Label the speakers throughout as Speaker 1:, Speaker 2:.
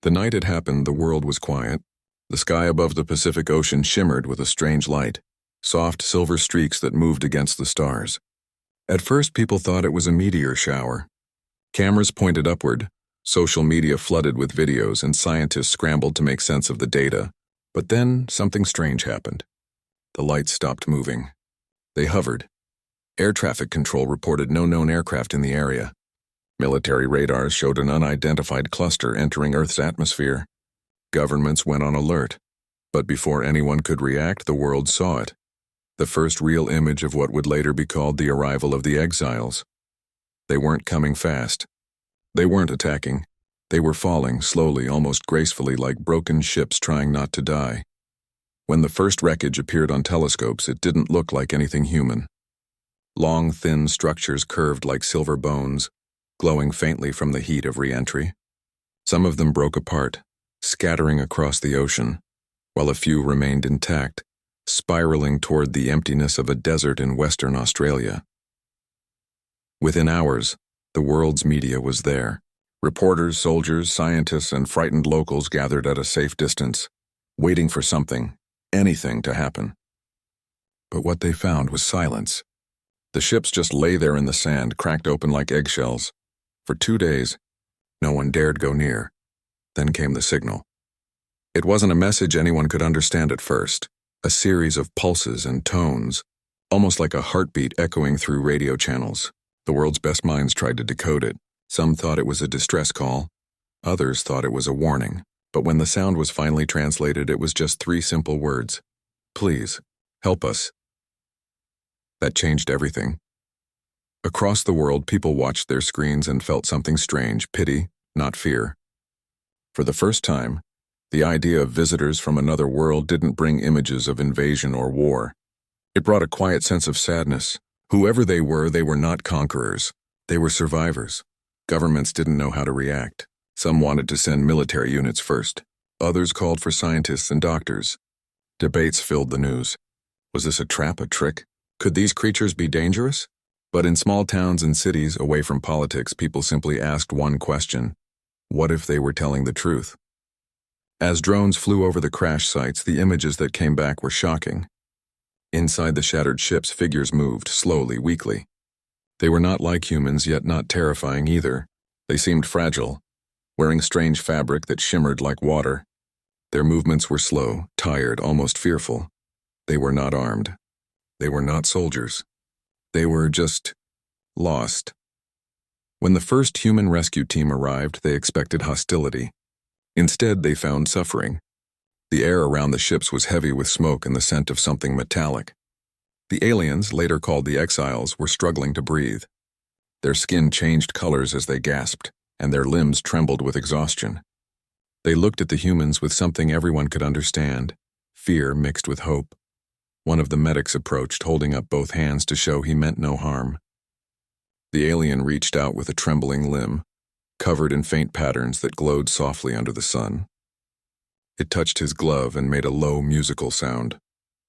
Speaker 1: The night it happened, the world was quiet. The sky above the Pacific Ocean shimmered with a strange light, soft silver streaks that moved against the stars. At first, people thought it was a meteor shower. Cameras pointed upward, social media flooded with videos, and scientists scrambled to make sense of the data. But then, something strange happened. The lights stopped moving. They hovered. Air traffic control reported no known aircraft in the area. Military radars showed an unidentified cluster entering Earth's atmosphere. Governments went on alert. But before anyone could react, the world saw it. The first real image of what would later be called the arrival of the exiles. They weren't coming fast. They weren't attacking. They were falling, slowly, almost gracefully, like broken ships trying not to die. When the first wreckage appeared on telescopes, it didn't look like anything human. Long, thin structures curved like silver bones, glowing faintly from the heat of re-entry. Some of them broke apart, scattering across the ocean, while a few remained intact, spiraling toward the emptiness of a desert in Western Australia. Within hours, the world's media was there. Reporters, soldiers, scientists, and frightened locals gathered at a safe distance, waiting for something, anything to happen. But what they found was silence. The ships just lay there in the sand, cracked open like eggshells. For 2 days, no one dared go near. Then came the signal. It wasn't a message anyone could understand at first, a series of pulses and tones, almost like a heartbeat echoing through radio channels. The world's best minds tried to decode it. Some thought it was a distress call. Others thought it was a warning. But when the sound was finally translated, it was just 3 simple words. Please, help us. That changed everything. Across the world, people watched their screens and felt something strange, pity, not fear. For the first time, the idea of visitors from another world didn't bring images of invasion or war. It brought a quiet sense of sadness. Whoever they were not conquerors. They were survivors. Governments didn't know how to react. Some wanted to send military units first. Others called for scientists and doctors. Debates filled the news. Was this a trap, a trick? Could these creatures be dangerous? But in small towns and cities, away from politics, people simply asked one question. What if they were telling the truth? As drones flew over the crash sites, the images that came back were shocking. Inside the shattered ships, figures moved, slowly, weakly. They were not like humans, yet not terrifying either. They seemed fragile, wearing strange fabric that shimmered like water. Their movements were slow, tired, almost fearful. They were not armed. They were not soldiers. They were just lost. When the first human rescue team arrived, they expected hostility. Instead, they found suffering. The air around the ships was heavy with smoke and the scent of something metallic. The aliens, later called the exiles, were struggling to breathe. Their skin changed colors as they gasped, and their limbs trembled with exhaustion. They looked at the humans with something everyone could understand, fear mixed with hope. One of the medics approached, holding up both hands to show he meant no harm. The alien reached out with a trembling limb, covered in faint patterns that glowed softly under the sun. It touched his glove and made a low musical sound,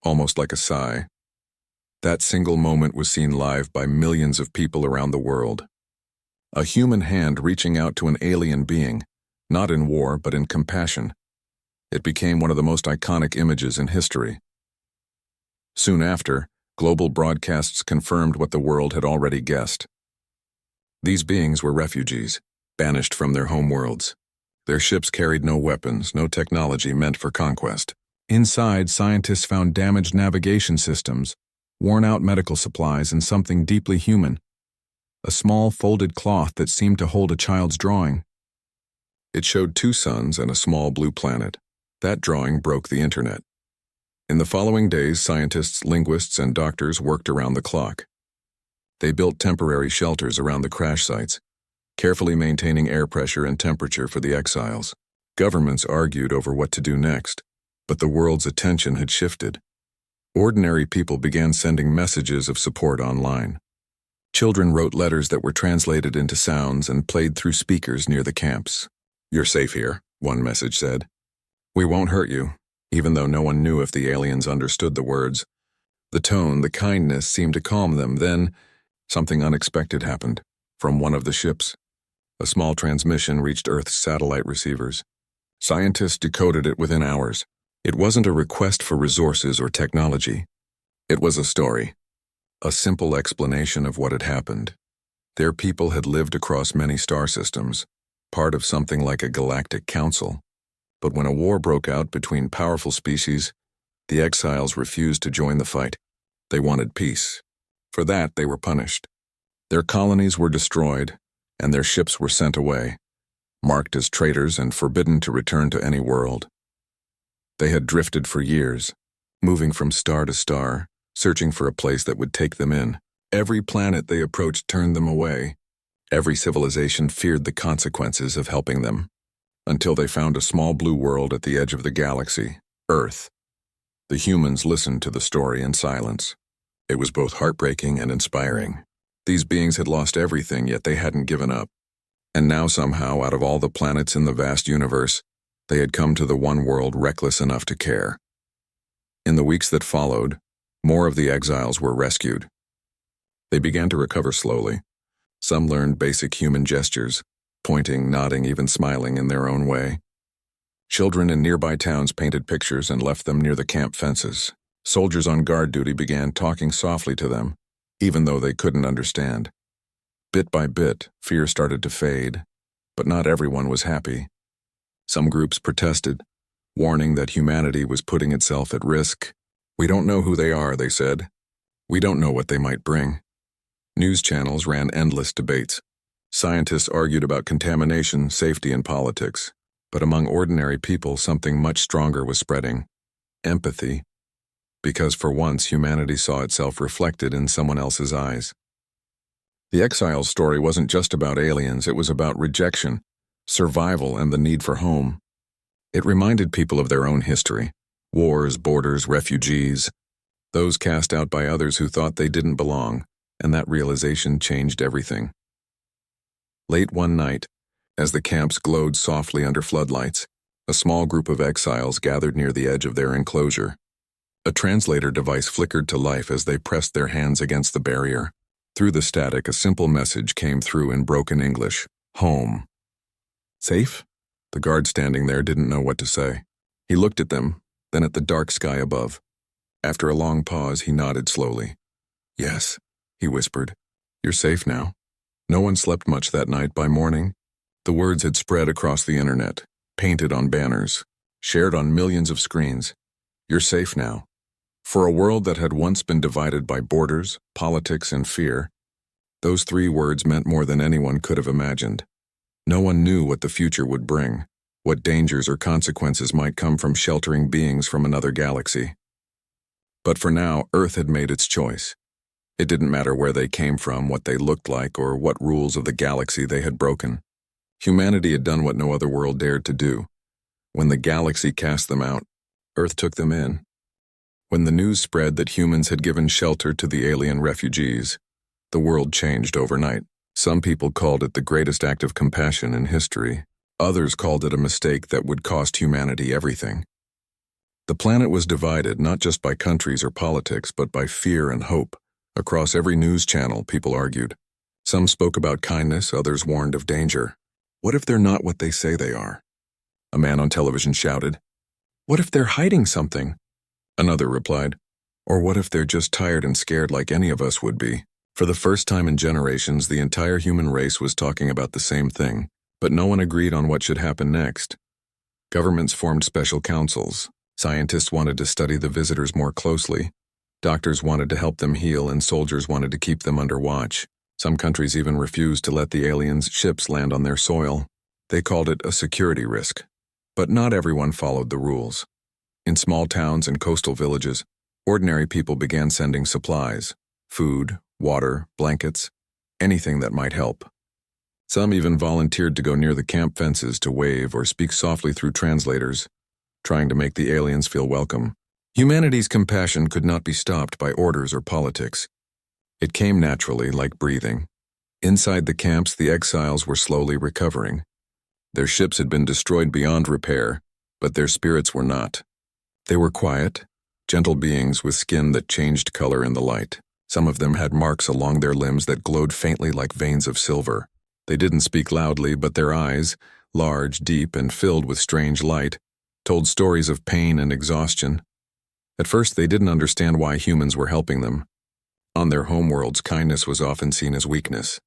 Speaker 1: almost like a sigh. That single moment was seen live by millions of people around the world. A human hand reaching out to an alien being, not in war but in compassion. It became one of the most iconic images in history. Soon after, global broadcasts confirmed what the world had already guessed. These beings were refugees, banished from their homeworlds. Their ships carried no weapons, no technology meant for conquest. Inside, scientists found damaged navigation systems, worn-out medical supplies, and something deeply human. A small folded cloth that seemed to hold a child's drawing. It showed 2 suns and a small blue planet. That drawing broke the internet. In the following days, scientists, linguists, and doctors worked around the clock. They built temporary shelters around the crash sites, carefully maintaining air pressure and temperature for the exiles. Governments argued over what to do next, but the world's attention had shifted. Ordinary people began sending messages of support online. Children wrote letters that were translated into sounds and played through speakers near the camps. "You're safe here," one message said. "We won't hurt you," even though no one knew if the aliens understood the words. The tone, the kindness seemed to calm them. Then, something unexpected happened. From one of the ships, a small transmission reached Earth's satellite receivers. Scientists decoded it within hours. It wasn't a request for resources or technology. It was a story, a simple explanation of what had happened. Their people had lived across many star systems, part of something like a galactic council. But when a war broke out between powerful species, the exiles refused to join the fight. They wanted peace. For that, they were punished. Their colonies were destroyed, and their ships were sent away, marked as traitors and forbidden to return to any world. They had drifted for years, moving from star to star, searching for a place that would take them in. Every planet they approached turned them away. Every civilization feared the consequences of helping them, until they found a small blue world at the edge of the galaxy, Earth. The humans listened to the story in silence. It was both heartbreaking and inspiring. These beings had lost everything, yet they hadn't given up. And now somehow, out of all the planets in the vast universe, they had come to the one world reckless enough to care. In the weeks that followed, more of the exiles were rescued. They began to recover slowly. Some learned basic human gestures, pointing, nodding, even smiling in their own way. Children in nearby towns painted pictures and left them near the camp fences. Soldiers on guard duty began talking softly to them, even though they couldn't understand. Bit by bit, fear started to fade, but not everyone was happy. Some groups protested, warning that humanity was putting itself at risk. "We don't know who they are," they said. "We don't know what they might bring." News channels ran endless debates. Scientists argued about contamination, safety, and politics. But among ordinary people, something much stronger was spreading: empathy. Because for once, humanity saw itself reflected in someone else's eyes. The exile's story wasn't just about aliens, it was about rejection, survival, and the need for home. It reminded people of their own history: wars, borders, refugees, those cast out by others who thought they didn't belong, and that realization changed everything. Late one night, as the camps glowed softly under floodlights, a small group of exiles gathered near the edge of their enclosure. A translator device flickered to life as they pressed their hands against the barrier. Through the static, a simple message came through in broken English: home. Safe? The guard standing there didn't know what to say. He looked at them, then at the dark sky above. After a long pause, he nodded slowly. "Yes," he whispered. "You're safe now." No one slept much that night. By morning, the words had spread across the internet, painted on banners, shared on millions of screens. You're safe now. For a world that had once been divided by borders, politics, and fear, those 3 words meant more than anyone could have imagined. No one knew what the future would bring, what dangers or consequences might come from sheltering beings from another galaxy. But for now, Earth had made its choice. It didn't matter where they came from, what they looked like, or what rules of the galaxy they had broken. Humanity had done what no other world dared to do. When the galaxy cast them out, Earth took them in. When the news spread that humans had given shelter to the alien refugees, the world changed overnight. Some people called it the greatest act of compassion in history. Others called it a mistake that would cost humanity everything. The planet was divided not just by countries or politics, but by fear and hope. Across every news channel, people argued. Some spoke about kindness, others warned of danger. What if they're not what they say they are? A man on television shouted. What if they're hiding something? Another replied. Or what if they're just tired and scared like any of us would be? For the first time in generations, the entire human race was talking about the same thing, but no one agreed on what should happen next. Governments formed special councils. Scientists wanted to study the visitors more closely. Doctors wanted to help them heal, and soldiers wanted to keep them under watch. Some countries even refused to let the aliens' ships land on their soil. They called it a security risk. But not everyone followed the rules. In small towns and coastal villages, ordinary people began sending supplies: food, water, blankets, anything that might help. Some even volunteered to go near the camp fences to wave or speak softly through translators, trying to make the aliens feel welcome. Humanity's compassion could not be stopped by orders or politics. It came naturally, like breathing. Inside the camps, the exiles were slowly recovering. Their ships had been destroyed beyond repair, but their spirits were not. They were quiet, gentle beings with skin that changed color in the light. Some of them had marks along their limbs that glowed faintly like veins of silver. They didn't speak loudly, but their eyes, large, deep, and filled with strange light, told stories of pain and exhaustion. At first, they didn't understand why humans were helping them. On their homeworlds, kindness was often seen as weakness.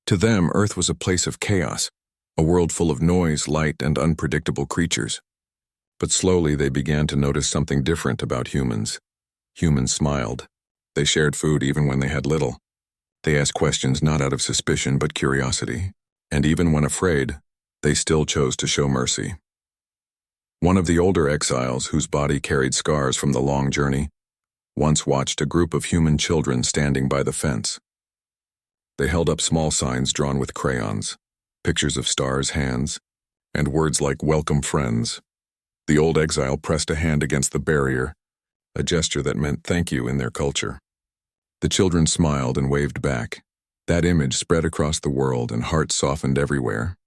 Speaker 1: To them, Earth was a place of chaos, a world full of noise, light, and unpredictable creatures. But slowly they began to notice something different about humans. Humans smiled. They shared food even when they had little. They asked questions not out of suspicion but curiosity. And even when afraid, they still chose to show mercy. One of the older exiles, whose body carried scars from the long journey, once watched a group of human children standing by the fence. They held up small signs drawn with crayons, pictures of stars' hands, and words like "Welcome, friends." The old exile pressed a hand against the barrier, a gesture that meant thank you in their culture. The children smiled and waved back. That image spread across the world and hearts softened everywhere.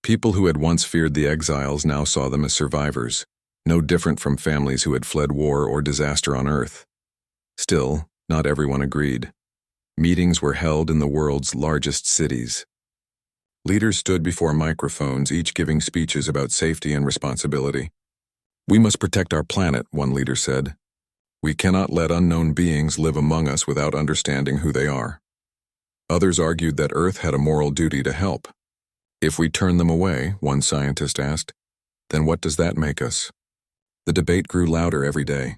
Speaker 1: People who had once feared the exiles now saw them as survivors, no different from families who had fled war or disaster on Earth. Still, not everyone agreed. Meetings were held in the world's largest cities. Leaders stood before microphones, each giving speeches about safety and responsibility. "We must protect our planet," one leader said. "We cannot let unknown beings live among us without understanding who they are." Others argued that Earth had a moral duty to help. "If we turn them away," one scientist asked, "then what does that make us?" The debate grew louder every day.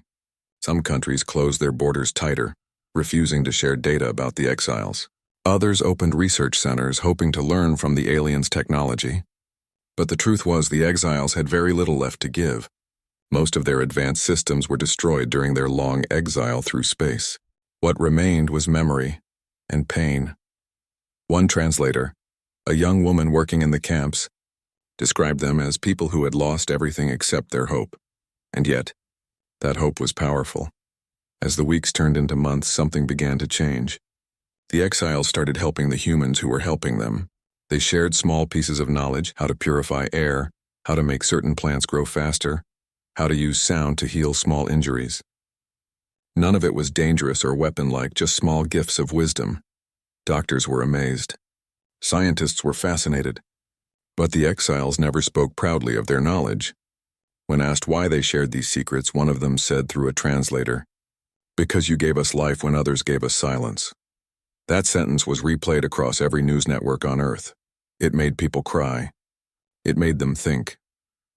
Speaker 1: Some countries closed their borders tighter, refusing to share data about the exiles. Others opened research centers hoping to learn from the aliens' technology. But the truth was the exiles had very little left to give. Most of their advanced systems were destroyed during their long exile through space. What remained was memory and pain. One translator, a young woman working in the camps, described them as people who had lost everything except their hope. And yet, that hope was powerful. As the weeks turned into months, something began to change. The exiles started helping the humans who were helping them. They shared small pieces of knowledge: how to purify air, how to make certain plants grow faster, how to use sound to heal small injuries. None of it was dangerous or weapon-like, just small gifts of wisdom. Doctors were amazed. Scientists were fascinated. But the exiles never spoke proudly of their knowledge. When asked why they shared these secrets, one of them said through a translator, "Because you gave us life when others gave us silence." That sentence was replayed across every news network on Earth. It made people cry. It made them think.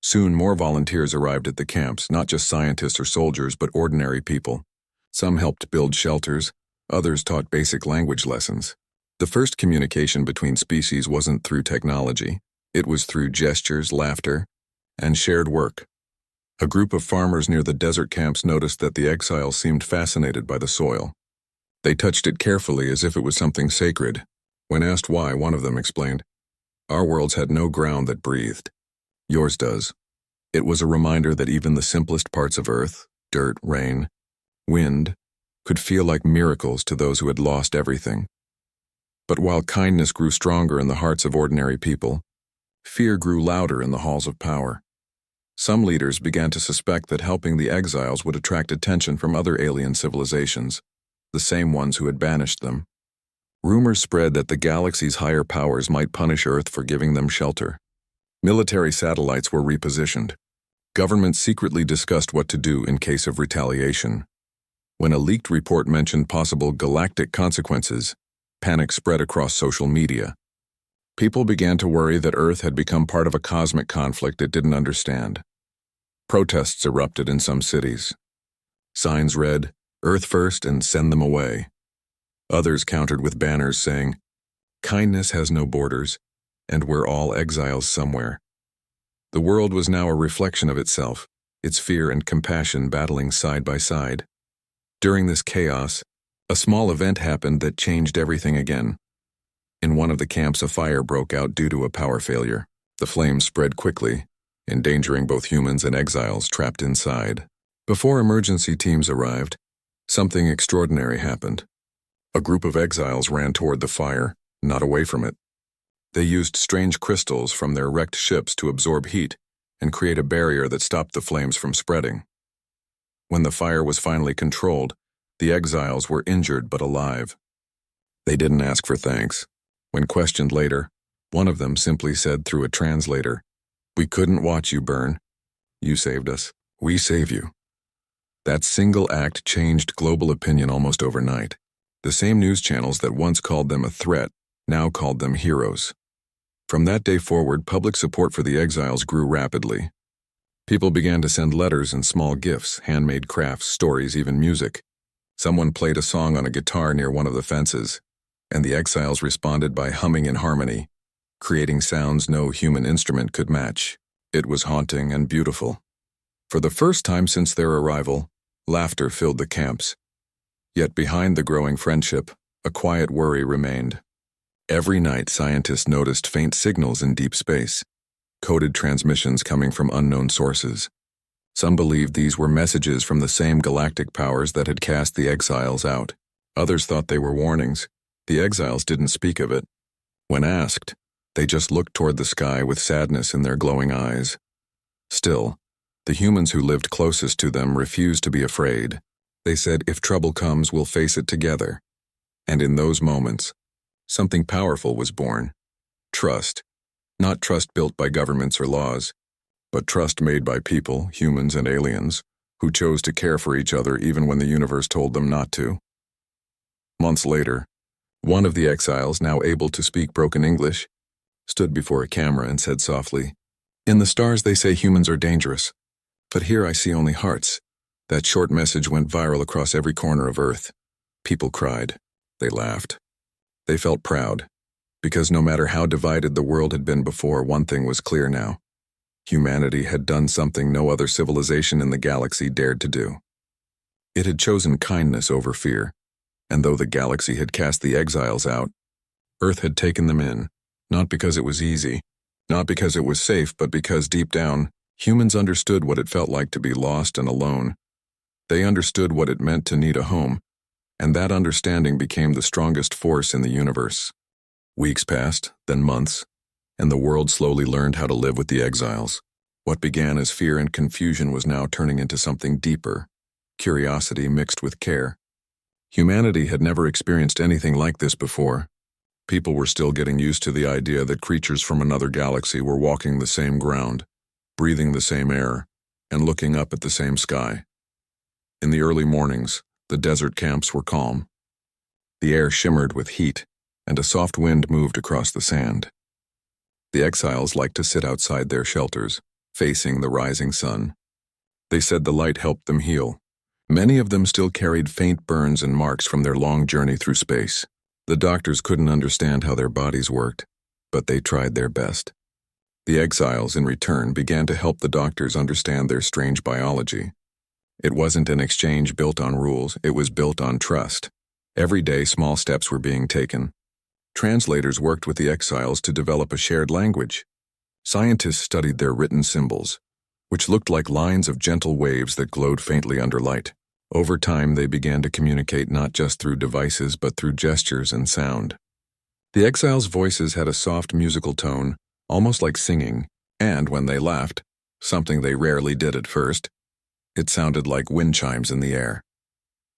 Speaker 1: Soon more volunteers arrived at the camps, not just scientists or soldiers, but ordinary people. Some helped build shelters, others taught basic language lessons. The first communication between species wasn't through technology. It was through gestures, laughter, and shared work. A group of farmers near the desert camps noticed that the exiles seemed fascinated by the soil. They touched it carefully as if it was something sacred. When asked why, one of them explained, "Our worlds had no ground that breathed. Yours does." It was a reminder that even the simplest parts of Earth, dirt, rain, wind, could feel like miracles to those who had lost everything. But while kindness grew stronger in the hearts of ordinary people, fear grew louder in the halls of power. Some leaders began to suspect that helping the exiles would attract attention from other alien civilizations, the same ones who had banished them. Rumors spread that the galaxy's higher powers might punish Earth for giving them shelter. Military satellites were repositioned. Governments secretly discussed what to do in case of retaliation. When a leaked report mentioned possible galactic consequences, panic spread across social media. People began to worry that Earth had become part of a cosmic conflict it didn't understand. Protests erupted in some cities. Signs read, "Earth first and send them away." Others countered with banners saying, "Kindness has no borders, and we're all exiles somewhere." The world was now a reflection of itself, its fear and compassion battling side by side. During this chaos, a small event happened that changed everything again. In one of the camps, a fire broke out due to a power failure. The flames spread quickly, endangering both humans and exiles trapped inside. Before emergency teams arrived, something extraordinary happened. A group of exiles ran toward the fire, not away from it. They used strange crystals from their wrecked ships to absorb heat and create a barrier that stopped the flames from spreading. When the fire was finally controlled, the exiles were injured but alive. They didn't ask for thanks. When questioned later, One of them simply said through a translator, "We couldn't watch you burn. You saved us. We save you." That single act changed global opinion almost overnight. The same news channels that once called them a threat now called them heroes. From that day forward, public support for the exiles grew rapidly. People began to send letters and small gifts, handmade crafts, stories, even music. Someone played a song on a guitar near one of the fences, and the exiles responded by humming in harmony, creating sounds no human instrument could match. It was haunting and beautiful. For the first time since their arrival, laughter filled the camps. Yet behind the growing friendship, a quiet worry remained. Every night, scientists noticed faint signals in deep space, coded transmissions coming from unknown sources. Some believed these were messages from the same galactic powers that had cast the exiles out. Others thought they were warnings. The exiles didn't speak of it. When asked, they just looked toward the sky with sadness in their glowing eyes. Still, the humans who lived closest to them refused to be afraid. They said, "If trouble comes, we'll face it together." And in those moments, something powerful was born. Trust. Not trust built by governments or laws, but trust made by people, humans and aliens, who chose to care for each other even when the universe told them not to. Months later, one of the exiles, now able to speak broken English, stood before a camera and said softly, "In the stars they say humans are dangerous, but here I see only hearts." That short message went viral across every corner of Earth. People cried. They laughed. They felt proud, because no matter how divided the world had been before, one thing was clear now. Humanity had done something no other civilization in the galaxy dared to do. It had chosen kindness over fear, and though the galaxy had cast the exiles out, Earth had taken them in, not because it was easy, not because it was safe, but because deep down, humans understood what it felt like to be lost and alone. They understood what it meant to need a home, and that understanding became the strongest force in the universe. Weeks passed, then months, and the world slowly learned how to live with the exiles. What began as fear and confusion was now turning into something deeper, curiosity mixed with care. Humanity had never experienced anything like this before. People were still getting used to the idea that creatures from another galaxy were walking the same ground, breathing the same air, and looking up at the same sky. In the early mornings, the desert camps were calm. The air shimmered with heat, and a soft wind moved across the sand. The exiles liked to sit outside their shelters, facing the rising sun. They said the light helped them heal. Many of them still carried faint burns and marks from their long journey through space. The doctors couldn't understand how their bodies worked, but they tried their best. The exiles, in return, began to help the doctors understand their strange biology. It wasn't an exchange built on rules, it was built on trust. Every day, small steps were being taken. Translators worked with the exiles to develop a shared language. Scientists studied their written symbols, which looked like lines of gentle waves that glowed faintly under light. Over time, they began to communicate not just through devices but through gestures and sound. The exiles' voices had a soft musical tone, almost like singing, and when they laughed, something they rarely did at first, it sounded like wind chimes in the air.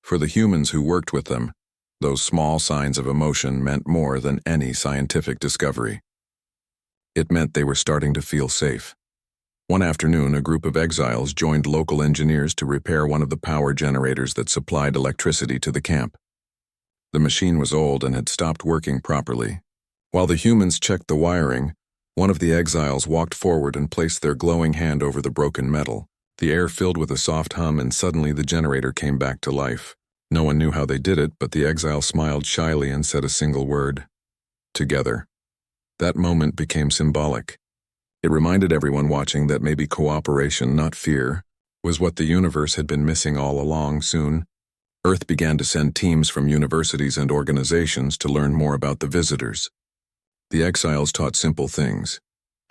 Speaker 1: For the humans who worked with them, those small signs of emotion meant more than any scientific discovery. It meant they were starting to feel safe. One afternoon, a group of exiles joined local engineers to repair one of the power generators that supplied electricity to the camp. The machine was old and had stopped working properly. While the humans checked the wiring, one of the exiles walked forward and placed their glowing hand over the broken metal. The air filled with a soft hum, and suddenly the generator came back to life. No one knew how they did it, but the exile smiled shyly and said a single word: "Together." That moment became symbolic. It reminded everyone watching that maybe cooperation, not fear, was what the universe had been missing all along. Soon, Earth began to send teams from universities and organizations to learn more about the visitors. The exiles taught simple things: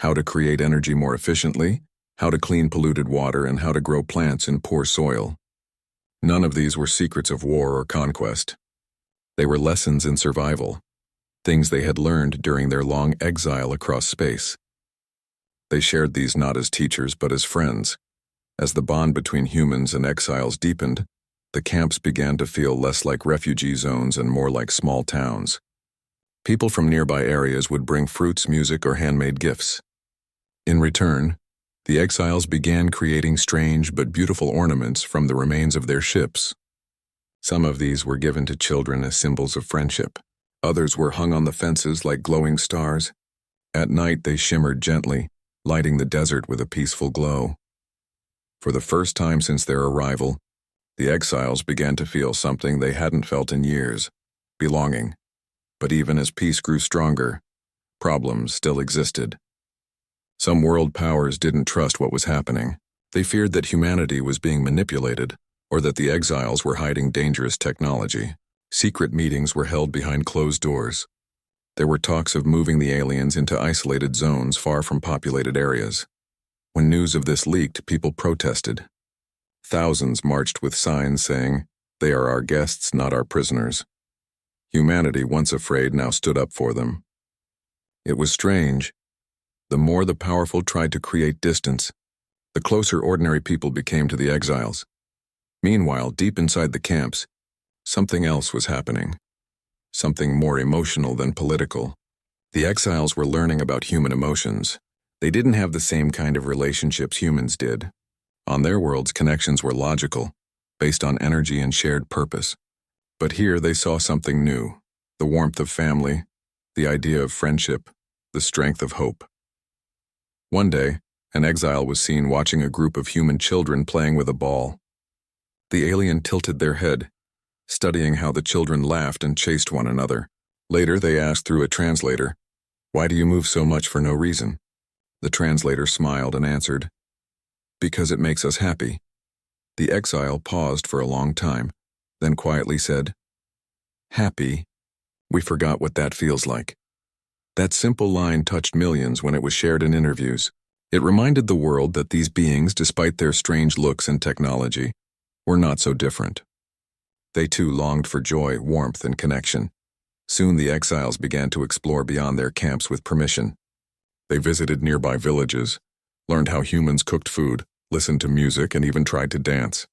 Speaker 1: how to create energy more efficiently, how to clean polluted water, and how to grow plants in poor soil. None of these were secrets of war or conquest. They were lessons in survival, things they had learned during their long exile across space. They shared these not as teachers but as friends. As the bond between humans and exiles deepened, the camps began to feel less like refugee zones and more like small towns. People from nearby areas would bring fruits, music, or handmade gifts. In return, the exiles began creating strange but beautiful ornaments from the remains of their ships. Some of these were given to children as symbols of friendship. Others were hung on the fences like glowing stars. At night they shimmered gently, lighting the desert with a peaceful glow. For the first time since their arrival, the exiles began to feel something they hadn't felt in years: belonging. But even as peace grew stronger, problems still existed. Some world powers didn't trust what was happening. They feared that humanity was being manipulated, or that the exiles were hiding dangerous technology. Secret meetings were held behind closed doors. There were talks of moving the aliens into isolated zones far from populated areas. When news of this leaked, people protested. Thousands marched with signs saying, "They are our guests, not our prisoners." Humanity, once afraid, now stood up for them. It was strange. The more the powerful tried to create distance, the closer ordinary people became to the exiles. Meanwhile, deep inside the camps, something else was happening. Something more emotional than political. The exiles were learning about human emotions. They didn't have the same kind of relationships humans did. On their worlds, connections were logical, based on energy and shared purpose. But here they saw something new: the warmth of family, the idea of friendship, the strength of hope. One day, an exile was seen watching a group of human children playing with a ball. The alien tilted their head, studying how the children laughed and chased one another. Later, they asked through a translator, "Why do you move so much for no reason?" The translator smiled and answered, "Because it makes us happy." The exile paused for a long time, then quietly said, "Happy? We forgot what that feels like." That simple line touched millions when it was shared in interviews. It reminded the world that these beings, despite their strange looks and technology, were not so different. They too longed for joy, warmth, and connection. Soon the exiles began to explore beyond their camps with permission. They visited nearby villages, learned how humans cooked food, listened to music, and even tried to dance.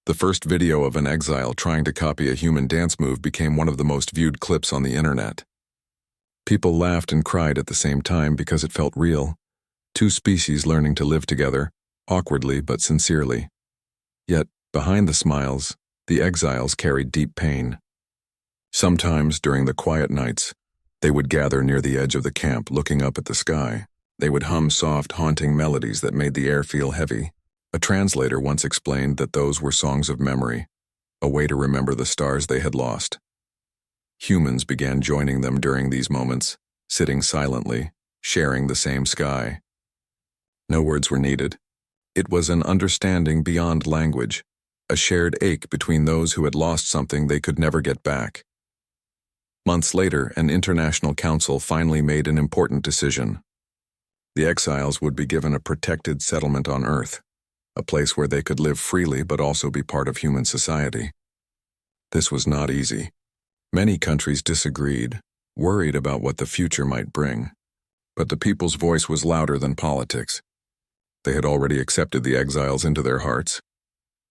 Speaker 1: The first video of an exile trying to copy a human dance move became one of the most viewed clips on the internet. People laughed and cried at the same time because it felt real. Two species learning to live together, awkwardly but sincerely. Yet, behind the smiles, the exiles carried deep pain. Sometimes, during the quiet nights, they would gather near the edge of the camp, looking up at the sky. They would hum soft, haunting melodies that made the air feel heavy. A translator once explained that those were songs of memory, a way to remember the stars they had lost. Humans began joining them during these moments, sitting silently, sharing the same sky. No words were needed. It was an understanding beyond language, a shared ache between those who had lost something they could never get back. Months later, an international council finally made an important decision. The exiles would be given a protected settlement on Earth, a place where they could live freely but also be part of human society. This was not easy. Many countries disagreed, worried about what the future might bring. But the people's voice was louder than politics. They had already accepted the exiles into their hearts.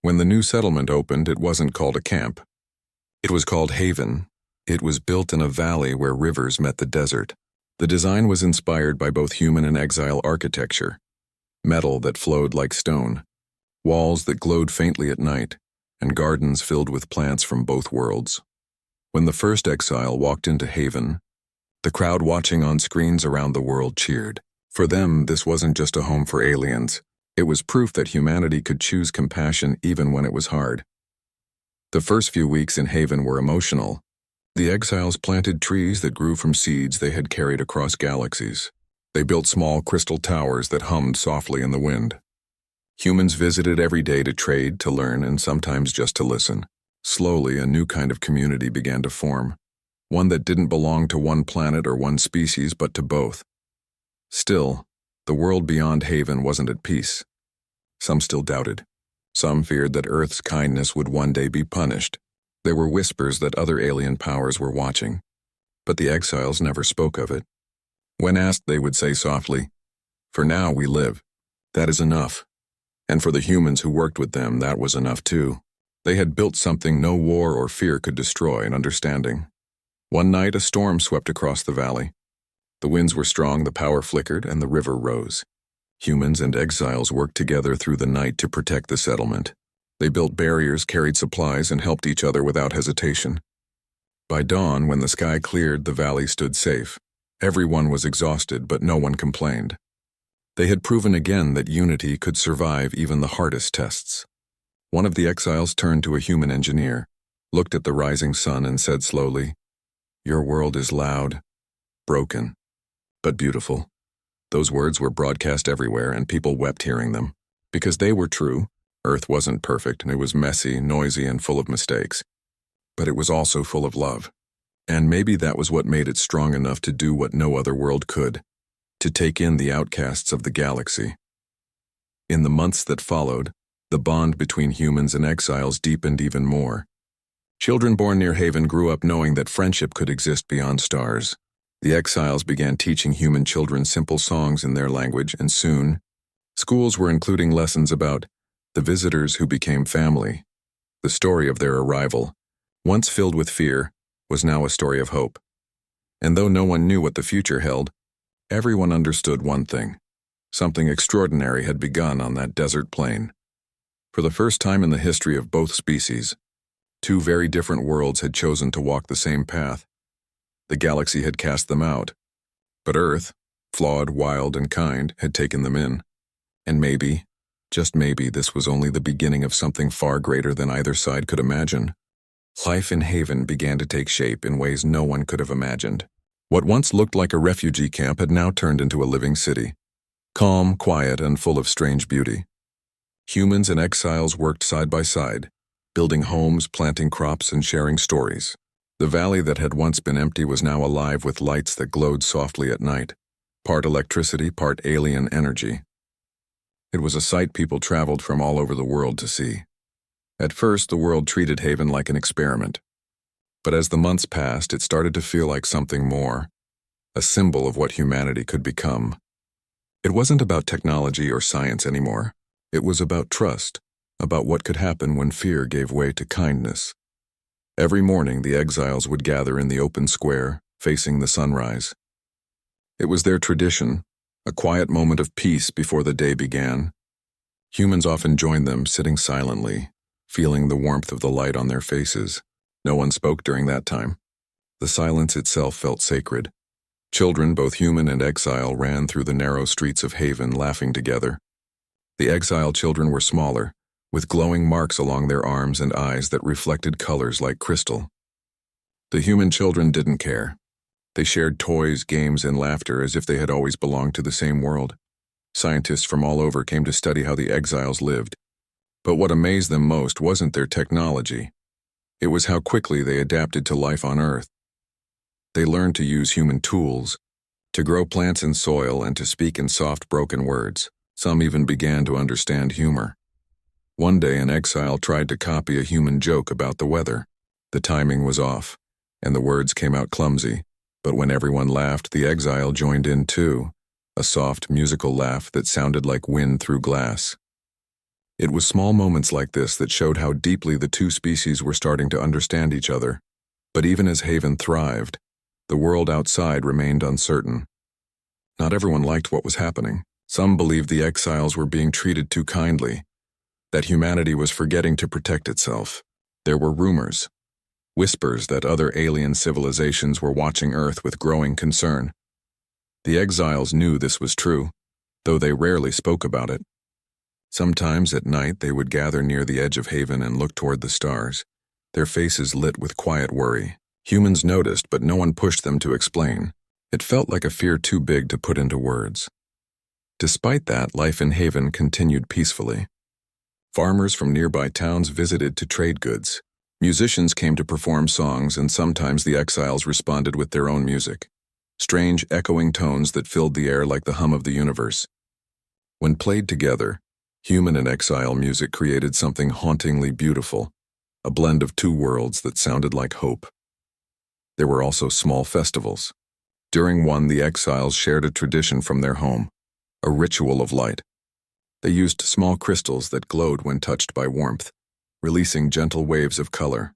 Speaker 1: When the new settlement opened, it wasn't called a camp. It was called Haven. It was built in a valley where rivers met the desert. The design was inspired by both human and exile architecture. Metal that flowed like stone, walls that glowed faintly at night, and gardens filled with plants from both worlds. When the first exile walked into Haven, the crowd watching on screens around the world cheered. For them, this wasn't just a home for aliens. It was proof that humanity could choose compassion even when it was hard. The first few weeks in Haven were emotional. The exiles planted trees that grew from seeds they had carried across galaxies. They built small crystal towers that hummed softly in the wind. Humans visited every day to trade, to learn, and sometimes just to listen. Slowly, a new kind of community began to form, one that didn't belong to one planet or one species, but to both. Still, the world beyond Haven wasn't at peace. Some still doubted. Some feared that Earth's kindness would one day be punished. There were whispers that other alien powers were watching, but the exiles never spoke of it. When asked, they would say softly, "For now, we live. That is enough." And for the humans who worked with them, that was enough too. They had built something no war or fear could destroy: an understanding. One night, a storm swept across the valley. The winds were strong, the power flickered, and the river rose. Humans and exiles worked together through the night to protect the settlement. They built barriers, carried supplies, and helped each other without hesitation. By dawn, when the sky cleared, the valley stood safe. Everyone was exhausted, but no one complained. They had proven again that unity could survive even the hardest tests. One of the exiles turned to a human engineer, looked at the rising sun, and said slowly, "Your world is loud, broken, but beautiful." Those words were broadcast everywhere, and people wept hearing them. Because they were true. Earth wasn't perfect, and it was messy, noisy, and full of mistakes. But it was also full of love. And maybe that was what made it strong enough to do what no other world could, to take in the outcasts of the galaxy. In the months that followed, the bond between humans and exiles deepened even more. Children born near Haven grew up knowing that friendship could exist beyond stars. The exiles began teaching human children simple songs in their language, and soon, schools were including lessons about the visitors who became family. The story of their arrival, once filled with fear, was now a story of hope. And though no one knew what the future held, everyone understood one thing. Something extraordinary had begun on that desert plain. For the first time in the history of both species, two very different worlds had chosen to walk the same path. The galaxy had cast them out, but Earth, flawed, wild, and kind, had taken them in. And maybe, just maybe, this was only the beginning of something far greater than either side could imagine. Life in Haven began to take shape in ways no one could have imagined. What once looked like a refugee camp had now turned into a living city, calm, quiet, and full of strange beauty. Humans and exiles worked side by side, building homes, planting crops, and sharing stories. The valley that had once been empty was now alive with lights that glowed softly at night, part electricity, part alien energy. It was a sight people traveled from all over the world to see. At first, the world treated Haven like an experiment. But as the months passed, it started to feel like something more, a symbol of what humanity could become. It wasn't about technology or science anymore. It was about trust, about what could happen when fear gave way to kindness. Every morning, the exiles would gather in the open square, facing the sunrise. It was their tradition, a quiet moment of peace before the day began. Humans often joined them, sitting silently, feeling the warmth of the light on their faces. No one spoke during that time. The silence itself felt sacred. Children, both human and exile, ran through the narrow streets of Haven, laughing together. The exile children were smaller, with glowing marks along their arms and eyes that reflected colors like crystal. The human children didn't care. They shared toys, games, and laughter as if they had always belonged to the same world. Scientists from all over came to study how the exiles lived. But what amazed them most wasn't their technology. It was how quickly they adapted to life on Earth. They learned to use human tools, to grow plants in soil, and to speak in soft, broken words. Some even began to understand humor. One day, an exile tried to copy a human joke about the weather. The timing was off, and the words came out clumsy. But when everyone laughed, the exile joined in too, a soft, musical laugh that sounded like wind through glass. It was small moments like this that showed how deeply the two species were starting to understand each other. But even as Haven thrived, the world outside remained uncertain. Not everyone liked what was happening. Some believed the exiles were being treated too kindly, that humanity was forgetting to protect itself. There were rumors, whispers that other alien civilizations were watching Earth with growing concern. The exiles knew this was true, though they rarely spoke about it. Sometimes at night they would gather near the edge of Haven and look toward the stars, their faces lit with quiet worry. Humans noticed, but no one pushed them to explain. It felt like a fear too big to put into words. Despite that, life in Haven continued peacefully. Farmers from nearby towns visited to trade goods. Musicians came to perform songs, and sometimes the exiles responded with their own music. Strange, echoing tones that filled the air like the hum of the universe. When played together, human and exile music created something hauntingly beautiful, a blend of two worlds that sounded like hope. There were also small festivals. During one, the exiles shared a tradition from their home, a ritual of light. They used small crystals that glowed when touched by warmth, releasing gentle waves of color.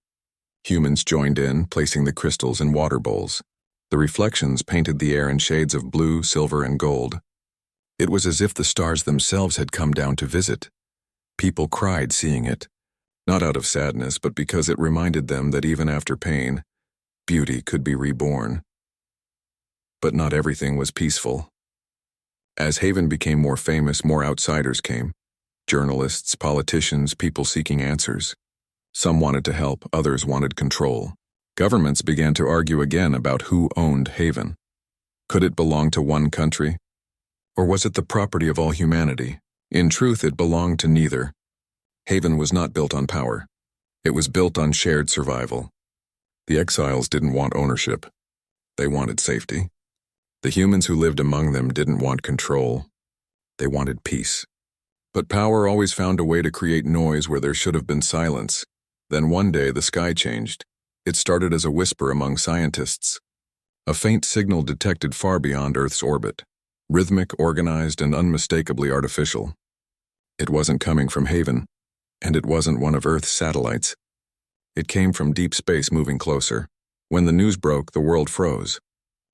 Speaker 1: Humans joined in, placing the crystals in water bowls. The reflections painted the air in shades of blue, silver, and gold. It was as if the stars themselves had come down to visit. People cried seeing it, not out of sadness, but because it reminded them that even after pain, beauty could be reborn. But not everything was peaceful. As Haven became more famous, more outsiders came. Journalists, politicians, people seeking answers. Some wanted to help, others wanted control. Governments began to argue again about who owned Haven. Could it belong to one country? Or was it the property of all humanity? In truth, it belonged to neither. Haven was not built on power. It was built on shared survival. The exiles didn't want ownership. They wanted safety. The humans who lived among them didn't want control. They wanted peace. But power always found a way to create noise where there should have been silence. Then one day the sky changed. It started as a whisper among scientists. A faint signal detected far beyond Earth's orbit. Rhythmic, organized, and unmistakably artificial. It wasn't coming from Haven, and it wasn't one of Earth's satellites. It came from deep space moving closer. When the news broke, the world froze.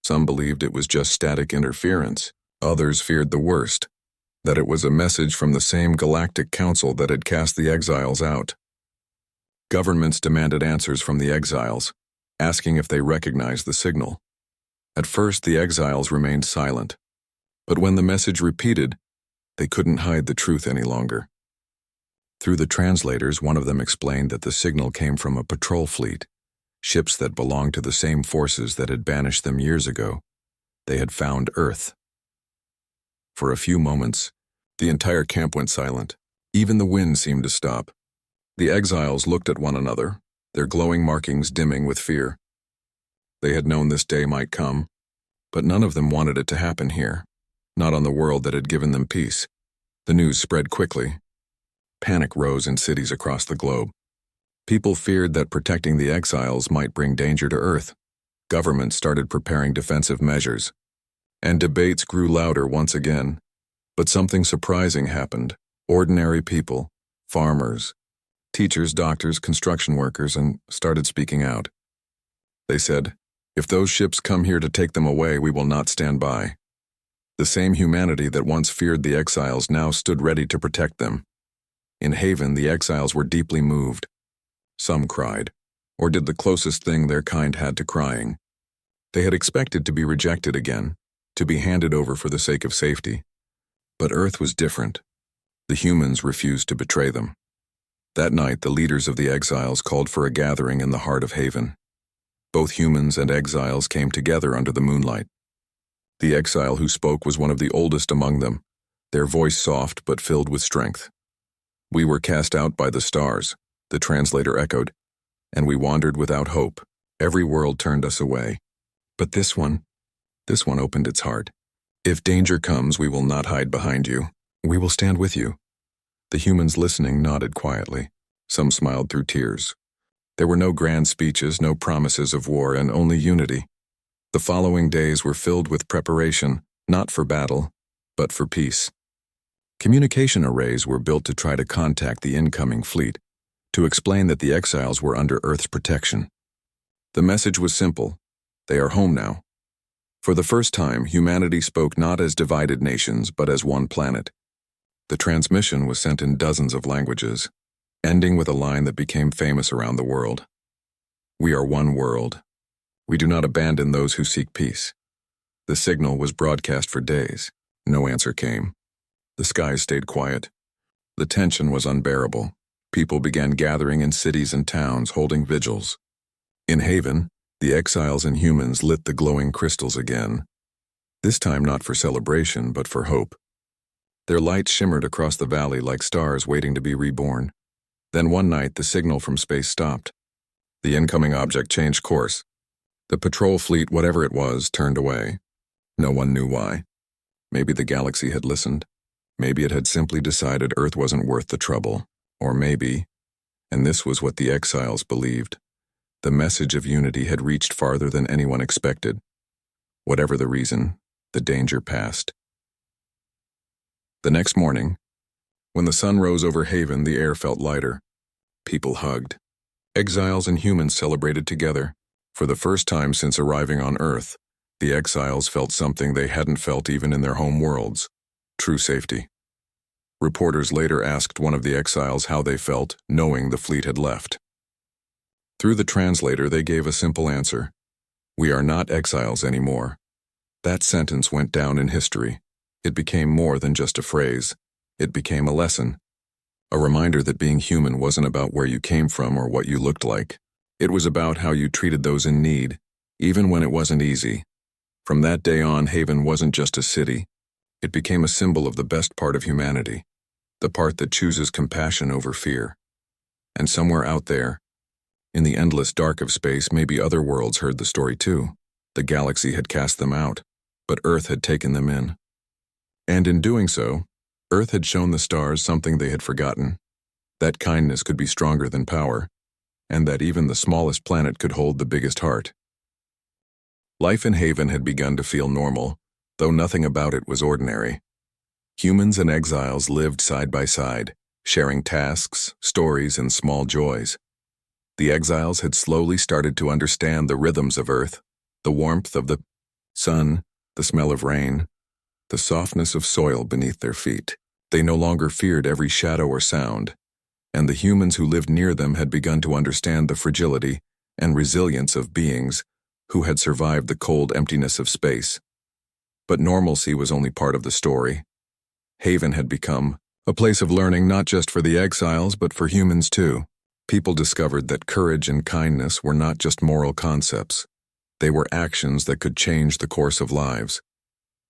Speaker 1: Some believed it was just static interference. Others feared the worst, that it was a message from the same Galactic Council that had cast the exiles out. Governments demanded answers from the exiles, asking if they recognized the signal. At first, the exiles remained silent. But when the message repeated, they couldn't hide the truth any longer. Through the translators, one of them explained that the signal came from a patrol fleet, ships that belonged to the same forces that had banished them years ago. They had found Earth. For a few moments, the entire camp went silent. Even the wind seemed to stop. The exiles looked at one another, their glowing markings dimming with fear. They had known this day might come, but none of them wanted it to happen here, not on the world that had given them peace. The news spread quickly. Panic rose in cities across the globe. People feared that protecting the exiles might bring danger to Earth. Governments started preparing defensive measures. And debates grew louder once again. But something surprising happened. Ordinary people, farmers, teachers, doctors, construction workers, and started speaking out. They said, "If those ships come here to take them away, we will not stand by." The same humanity that once feared the exiles now stood ready to protect them. In Haven, the exiles were deeply moved. Some cried, or did the closest thing their kind had to crying. They had expected to be rejected again, to be handed over for the sake of safety. But Earth was different. The humans refused to betray them. That night, the leaders of the exiles called for a gathering in the heart of Haven. Both humans and exiles came together under the moonlight. The exile who spoke was one of the oldest among them, their voice soft but filled with strength. "We were cast out by the stars," the translator echoed, "and we wandered without hope. Every world turned us away. But this one opened its heart. If danger comes, we will not hide behind you. We will stand with you." The humans listening nodded quietly. Some smiled through tears. There were no grand speeches, no promises of war, and only unity. The following days were filled with preparation, not for battle, but for peace. Communication arrays were built to try to contact the incoming fleet, to explain that the exiles were under Earth's protection. The message was simple: they are home now. For the first time, humanity spoke not as divided nations, but as one planet. The transmission was sent in dozens of languages, ending with a line that became famous around the world. "We are one world. We do not abandon those who seek peace." The signal was broadcast for days. No answer came. The skies stayed quiet. The tension was unbearable. People began gathering in cities and towns, holding vigils. In Haven, the exiles and humans lit the glowing crystals again. This time not for celebration, but for hope. Their lights shimmered across the valley like stars waiting to be reborn. Then one night, the signal from space stopped. The incoming object changed course. The patrol fleet, whatever it was, turned away. No one knew why. Maybe the galaxy had listened. Maybe it had simply decided Earth wasn't worth the trouble. Or maybe, and this was what the exiles believed, the message of unity had reached farther than anyone expected. Whatever the reason, the danger passed. The next morning, when the sun rose over Haven, the air felt lighter. People hugged. Exiles and humans celebrated together. For the first time since arriving on Earth, the exiles felt something they hadn't felt even in their home worlds: true safety. Reporters later asked one of the exiles how they felt, knowing the fleet had left. Through the translator, they gave a simple answer: "We are not exiles anymore." That sentence went down in history. It became more than just a phrase. It became a lesson. A reminder that being human wasn't about where you came from or what you looked like. It was about how you treated those in need, even when it wasn't easy. From that day on, Haven wasn't just a city. It became a symbol of the best part of humanity, the part that chooses compassion over fear. And somewhere out there, in the endless dark of space, maybe other worlds heard the story too. The galaxy had cast them out, but Earth had taken them in. And in doing so, Earth had shown the stars something they had forgotten: that kindness could be stronger than power, and that even the smallest planet could hold the biggest heart. Life in Haven had begun to feel normal, though nothing about it was ordinary. Humans and exiles lived side by side, sharing tasks, stories, and small joys. The exiles had slowly started to understand the rhythms of Earth, the warmth of the sun, the smell of rain, the softness of soil beneath their feet. They no longer feared every shadow or sound, and the humans who lived near them had begun to understand the fragility and resilience of beings who had survived the cold emptiness of space. But normalcy was only part of the story. Haven had become a place of learning not just for the exiles but for humans too. People discovered that courage and kindness were not just moral concepts. They were actions that could change the course of lives.